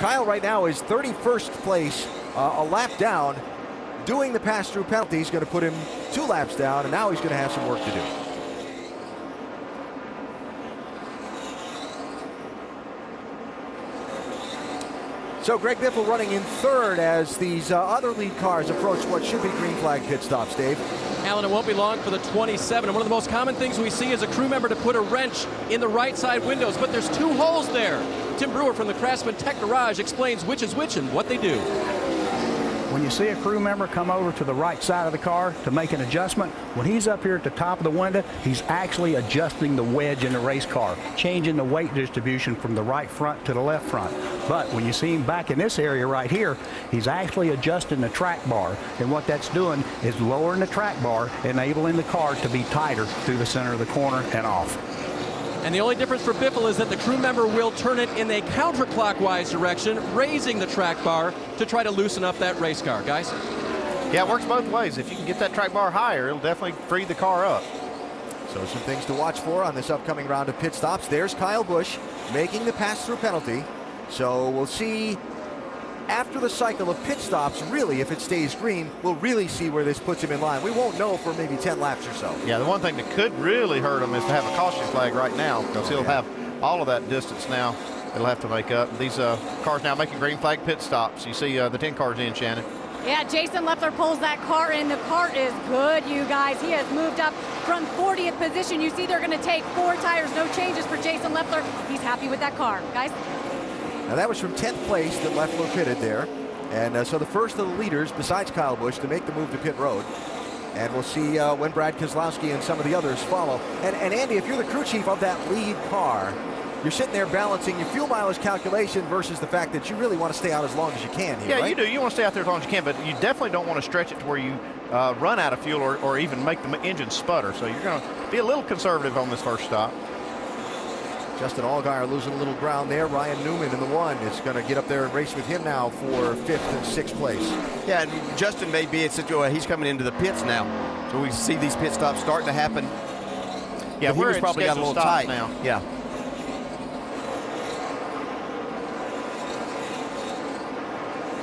Kyle right now is 31st place, a lap down. Doing the pass-through penalty is going to put him 2 laps down, and now he's going to have some work to do. So Greg Biffle running in 3rd as these other lead cars approach what should be green flag pit stops, Dave. Alan, it won't be long for the 27. And one of the most common things we see is a crew member to put a wrench in the right side windows, but there's 2 holes there. Tim Brewer from the Craftsman Tech Garage explains which is which and what they do. When you see a crew member come over to the right side of the car to make an adjustment, when he's up here at the top of the window, he's actually adjusting the wedge in the race car, changing the weight distribution from the right front to the left front. But when you see him back in this area right here, he's actually adjusting the track bar. And what that's doing is lowering the track bar, enabling the car to be tighter through the center of the corner and off. And the only difference for Biffle is that the crew member will turn it in a counterclockwise direction, raising the track bar to try to loosen up that race car. Guys? Yeah, it works both ways. If you can get that track bar higher, it'll definitely free the car up. So some things to watch for on this upcoming round of pit stops. There's Kyle Busch making the pass-through penalty. So we'll see after the cycle of pit stops, really, if it stays green, we'll really see where this puts him in line. We won't know for maybe 10 laps or so. Yeah, the one thing that could really hurt him is to have a caution flag right now, because he'll have all of that distance now. It'll have to make up. These cars now making green flag pit stops. You see the 10 cars in, Shannon. Yeah, Jason Leffler pulls that car in. The car is good, you guys. He has moved up from 40th position. You see they're going to take 4 tires, no changes for Jason Leffler. He's happy with that car, guys. Now that was from 10th place that Leffler pitted there. And so the first of the leaders, besides Kyle Busch, to make the move to pit road. And we'll see when Brad Keselowski and some of the others follow. And Andy, if you're the crew chief of that lead car, you're sitting there balancing your fuel mileage calculation versus the fact that you really want to stay out as long as you can here, yeah, right? you do. You want to stay out there as long as you can, but you definitely don't want to stretch it to where you run out of fuel or even make the engine sputter. So you're going to be a little conservative on this first stop. Justin Allgaier losing a little ground there. Ryan Newman in the 1 is going to get up there and race with him now for 5th and 6th place. Yeah, and Justin may be in situation. He's coming into the pits now, so we see these pit stops starting to happen. Yeah, he was probably got a little tight now. Yeah.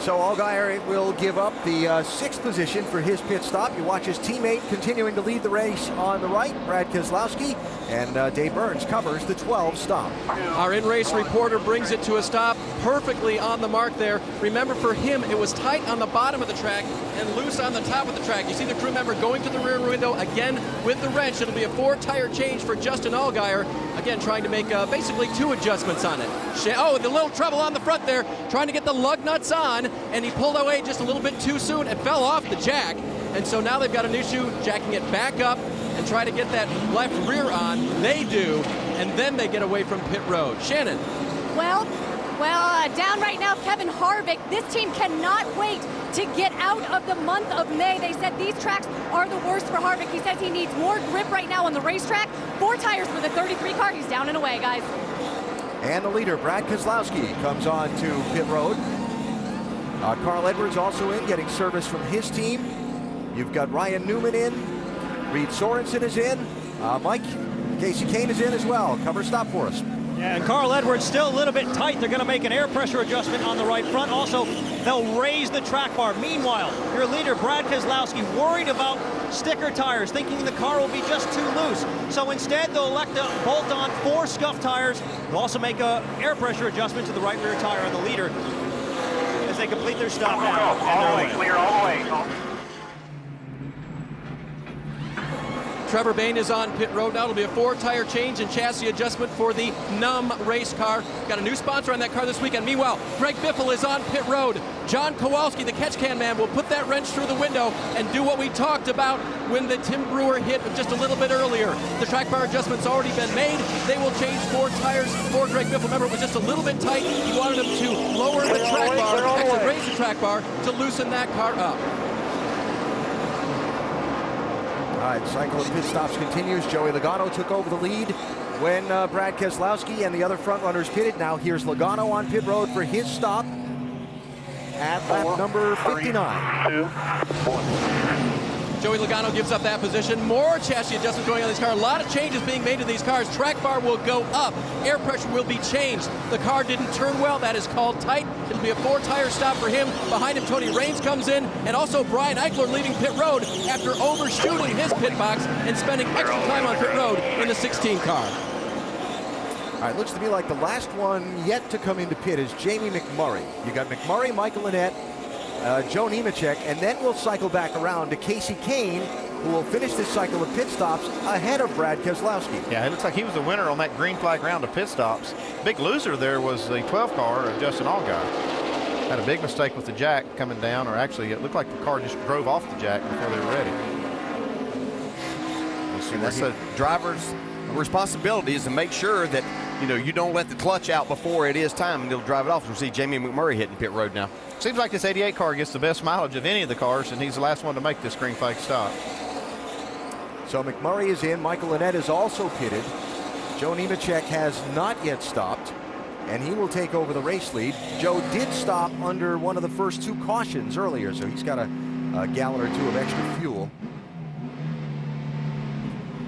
So Allgaier will give up the 6th position for his pit stop. You watch his teammate continuing to lead the race on the right, Brad Keselowski, and Dave Burns covers the 12th stop. Our in-race reporter brings it to a stop perfectly on the mark there. Remember, for him, it was tight on the bottom of the track and loose on the top of the track. You see the crew member going to the rear window again with the wrench. It'll be a 4-tire change for Justin Allgaier. Again, trying to make basically 2 adjustments on it. Oh, the little trouble on the front there, trying to get the lug nuts on, and he pulled away just a little bit too soon and fell off the jack. And so now they've got an issue jacking it back up and try to get that left rear on. They do, and then they get away from pit road. Shannon. Well, down right now, Kevin Harvick. This team cannot wait to get out of the month of May. They said these tracks are the worst for Harvick. He says he needs more grip right now on the racetrack. 4 tires for the 33 car. He's down and away, guys. And the leader, Brad Keselowski, comes on to pit road. Carl Edwards also in, getting service from his team. You've got Ryan Newman in. Reed Sorensen is in. Mike, Casey Kane is in as well. Cover stop for us. Yeah, and Carl Edwards still a little bit tight. They're going to make an air pressure adjustment on the right front. Also, they'll raise the track bar. Meanwhile, your leader, Brad Keselowski, worried about sticker tires, thinking the car will be just too loose. So instead, they'll elect to bolt on 4 scuff tires. They'll also make an air pressure adjustment to the right rear tire on the leader as they complete their stop now. All the way, clear all the way. Trevor Bayne is on pit road now. It'll be a 4-tire change and chassis adjustment for the NUM race car. Got a new sponsor on that car this weekend. Meanwhile, Greg Biffle is on pit road. John Kowalski, the catch can man, will put that wrench through the window and do what we talked about when the Tim Brewer hit just a little bit earlier. The track bar adjustment's already been made. They will change 4 tires for Greg Biffle. Remember, it was just a little bit tight. He wanted him to lower the track bar, actually raise the track bar to loosen that car up. All right, cycle of pit stops continues. Joey Logano took over the lead when Brad Keselowski and the other front runners pitted. Now here's Logano on pit road for his stop at lap number 59. 3, 2, 1. Joey Logano gives up that position. More chassis adjustments going on these cars. A lot of changes being made to these cars. Track bar will go up. Air pressure will be changed. The car didn't turn well. That is called tight. It'll be a 4-tire stop for him. Behind him, Tony Raines comes in, and also Brian Eichler leaving pit road after overshooting his pit box and spending extra time on pit road in the 16 car. All right, looks to me like the last one yet to come into pit is Jamie McMurray. You got McMurray, Michael Annett, Joe Nemechek, and then we'll cycle back around to Casey Kane, who will finish this cycle of pit stops ahead of Brad Keselowski. Yeah, it looks like he was the winner on that green flag round of pit stops. Big loser there was the 12 car of Justin Allgaier. Had a big mistake with the jack coming down, or actually it looked like the car just drove off the jack before they were ready. And that's the driver's responsibility, is to make sure that you don't let the clutch out before it is time, and they'll drive it off. We'll see Jamie McMurray hitting pit road now. Seems like this 88 car gets the best mileage of any of the cars, and he's the last one to make this green flag stop. So McMurray is in. Michael Annett is also pitted. Joe Nemechek has not yet stopped, and he will take over the race lead. Joe did stop under one of the first 2 cautions earlier, so he's got a gallon or 2 of extra fuel.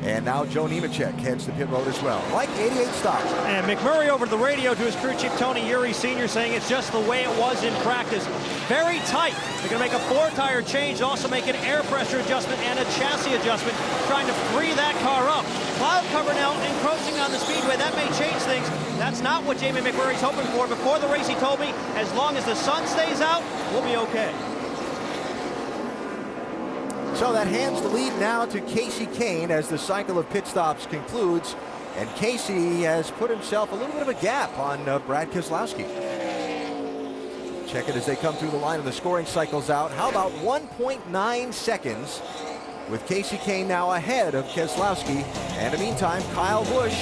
And now Joe Nemechek heads to pit road as well. Like 88 stops. And McMurray over the radio to his crew chief Tony Uri Sr. saying it's just the way it was in practice. Very tight. They're going to make a 4-tire change, also make an air pressure adjustment and a chassis adjustment, trying to free that car up. Cloud cover now encroaching on the speedway. That may change things. That's not what Jamie McMurray's hoping for. Before the race, he told me, as long as the sun stays out, we'll be okay. So that hands the lead now to Casey Kane as the cycle of pit stops concludes. And Casey has put himself a little bit of a gap on Brad Keselowski. Check it as they come through the line and the scoring cycles out. How about 1.9 seconds with Casey Kane now ahead of Keselowski. And in the meantime, Kyle Busch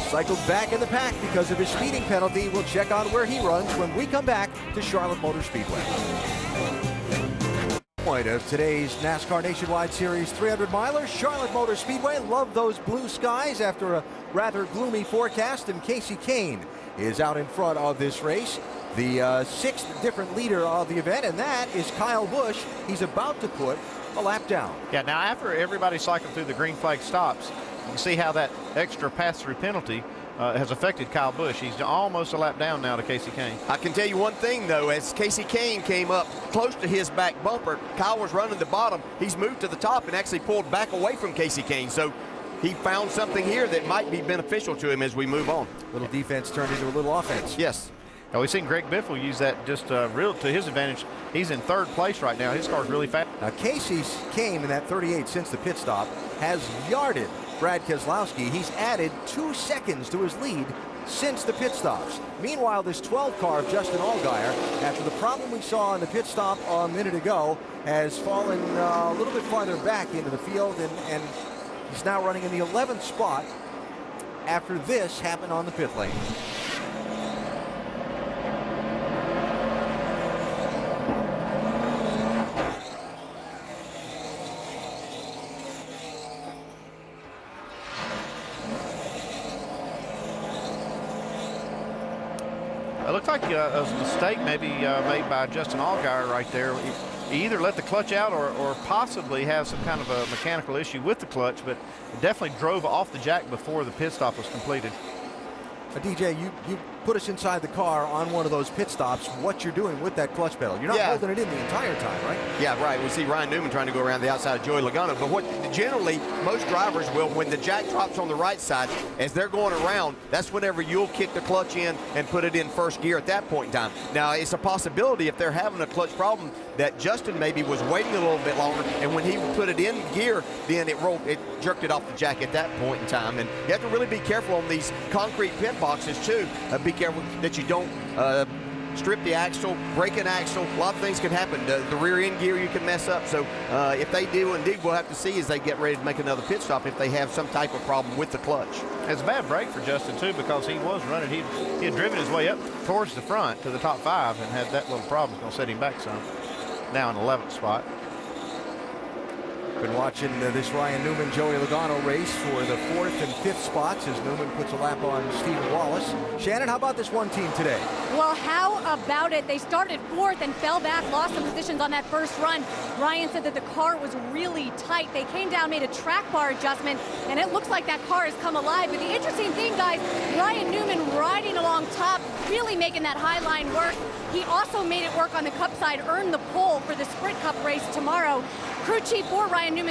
cycled back in the pack because of his speeding penalty. We'll check on where he runs when we come back to Charlotte Motor Speedway. Point of today's NASCAR Nationwide Series 300-miler, Charlotte Motor Speedway. Love those blue skies after a rather gloomy forecast, and Casey Kane is out in front of this race, the 6th different leader of the event, and that is Kyle Busch. He's about to put a lap down. Yeah, now after everybody cycled through the green flag stops, you can see how that extra pass-through penalty has affected Kyle Busch. He's almost a lap down now to Casey Kane. I can tell you one thing, though. As Casey Kane came up close to his back bumper, Kyle was running the bottom. He's moved to the top and actually pulled back away from Casey Kane. So he found something here that might be beneficial to him as we move on. Little defense turned into a little offense. Yes. Now we've seen Greg Biffle use that just real to his advantage. He's in 3rd place right now. His car's really fast. Now Casey Kane in that 38 since the pit stop has yarded Brad Keselowski. He's added 2 seconds to his lead since the pit stops. Meanwhile, this 12 car of Justin Allgaier, after the problem we saw in the pit stop a minute ago, has fallen a little bit farther back into the field, and he's now running in the 11th spot after this happened on the pit lane. It looked like a mistake maybe made by Justin Allgaier right there. He either let the clutch out or possibly have some kind of a mechanical issue with the clutch, but it definitely drove off the jack before the pit stop was completed. DJ, you put us inside the car on one of those pit stops. What you're doing with that clutch pedal? You're not holding it in the entire time, right? Yeah, right. We see Ryan Newman trying to go around the outside of Joey Logano. But what generally most drivers will, when the jack drops on the right side, as they're going around, that's whenever you'll kick the clutch in and put it in 1st gear at that point in time. Now, it's a possibility if they're having a clutch problem that Justin maybe was waiting a little bit longer, and when he put it in gear, then it jerked it off the jack at that point in time. And you have to really be careful on these concrete pit boxes too. Be careful that you don't strip the axle, break an axle. A lot of things can happen. The rear end gear you can mess up. So if they do, indeed, we'll have to see as they get ready to make another pit stop if they have some type of problem with the clutch. It's a bad break for Justin too, because he was running. He had driven his way up towards the front to the top 5 and had that little problem. It's going to set him back some. Now in 11th spot. Been watching this Ryan Newman, Joey Logano race for the 4th and 5th spots as Newman puts a lap on Stephen Wallace. Shannon, how about this one team today? Well, how about it? They started 4th and fell back, lost some positions on that first run. Ryan said that the car was really tight. They came down, made a track bar adjustment, and it looks like that car has come alive. But the interesting thing, guys, Ryan Newman riding along top, really making that high line work. He also made it work on the Cup side, earned the pole for the Sprint Cup race tomorrow. Crew chief for Ryan Newman